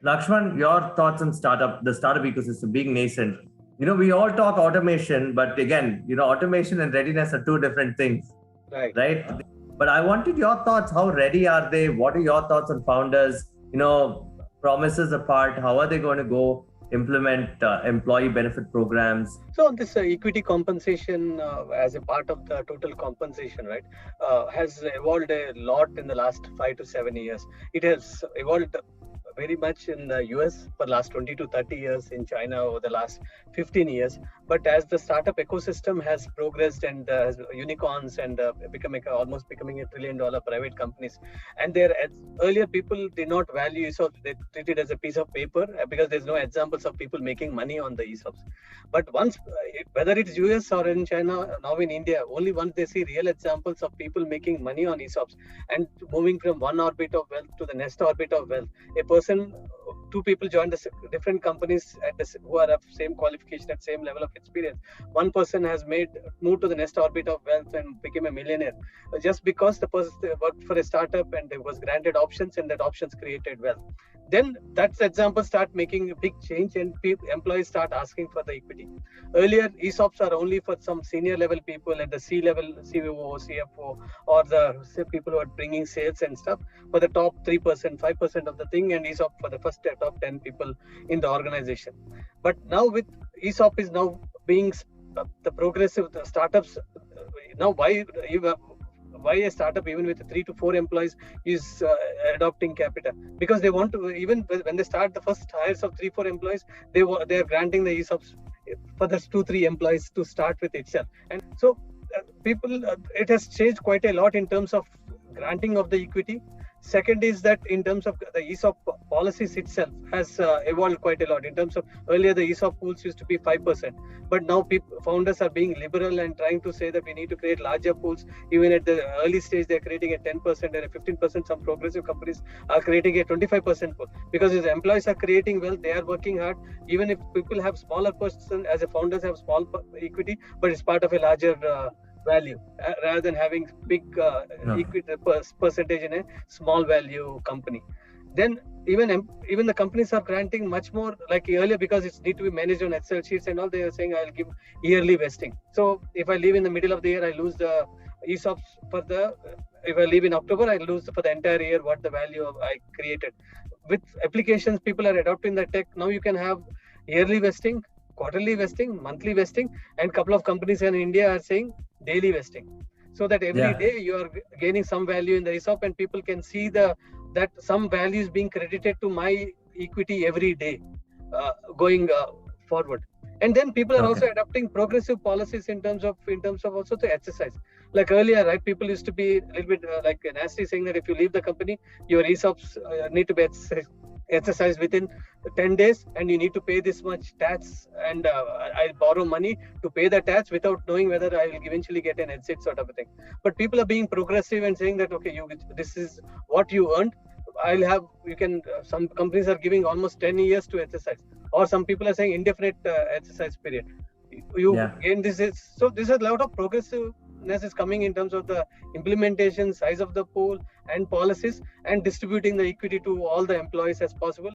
Lakshman, your thoughts on the startup ecosystem being nascent. We all talk automation, but again, automation and readiness are two different things, Right. right? But I wanted your thoughts. How ready are they? What are your thoughts on founders? Promises apart, how are they going to go implement employee benefit programs? So on this equity compensation as a part of the total compensation, right, has evolved a lot in the last 5 to 7 years. It has evolved very much in the US for the last 20 to 30 years, in China over the last 15 years. But as the startup ecosystem has progressed and has unicorns and almost becoming $1 trillion private companies, and earlier people did not value ESOPs, they treat it as a piece of paper because there's no examples of people making money on the ESOPs. But once, whether it's US or in China, now in India, only once they see real examples of people making money on ESOPs and moving from one orbit of wealth to the next orbit of wealth, two people join different companies who are of same qualification at same level of experience. One person has moved to the next orbit of wealth and became a millionaire just because the person worked for a startup and was granted options, and that options created wealth. Then that example start making a big change, and employees start asking for the equity. Earlier, ESOPs are only for some senior level people at the C level, COO, CFO, or the people who are bringing sales and stuff, for the top 3%, 5% of the thing, and ESOP for the first top 10 people in the organization. But now with ESOP is now being the progressive the startups. Now why a startup even with 3 to 4 employees is adopting Qapita? Because they want to, even when they start the first hires of 3-4 employees, they are granting the ESOPs for the 2-3 employees to start with itself. And so it has changed quite a lot in terms of granting of the equity. Second is that in terms of the ESOP policies itself has evolved quite a lot. In terms of earlier, the ESOP pools used to be 5%, but now founders are being liberal and trying to say that we need to create larger pools. Even at the early stage, they're creating a 10% and a 15%. Some progressive companies are creating a 25% pool, because if the employees are creating wealth, they are working hard. Even if people have smaller person as a founders have small equity, but it's part of a larger value rather than having big equity percentage in a small value company. Then even the companies are granting much more, like earlier, because it's need to be managed on Excel sheets and all. They are saying I'll give yearly vesting. So if I leave in the middle of the year, I lose the ESOPs if I leave in October, I lose for the entire year what the value I created. With applications, people are adopting the tech. Now you can have yearly vesting, quarterly vesting, monthly vesting, and couple of companies in India are saying daily vesting, so that every day you are gaining some value in the ESOP, and people can see that some value is being credited to my equity every day going forward. And then people are also adopting progressive policies in terms of also the exercise. Like earlier, right, people used to be a little bit like nasty, saying that if you leave the company, your ESOPs need to be exercised within 10 days, and you need to pay this much tax, and I'll borrow money to pay the tax without knowing whether I will eventually get an exit, sort of a thing. But people are being progressive and saying that, okay, this is what you earned. Some companies are giving almost 10 years to exercise, or some people are saying indefinite exercise period. Gain this is, so this is a lot of progressiveness is coming in terms of the implementation, size of the pool and policies, and distributing the equity to all the employees as possible.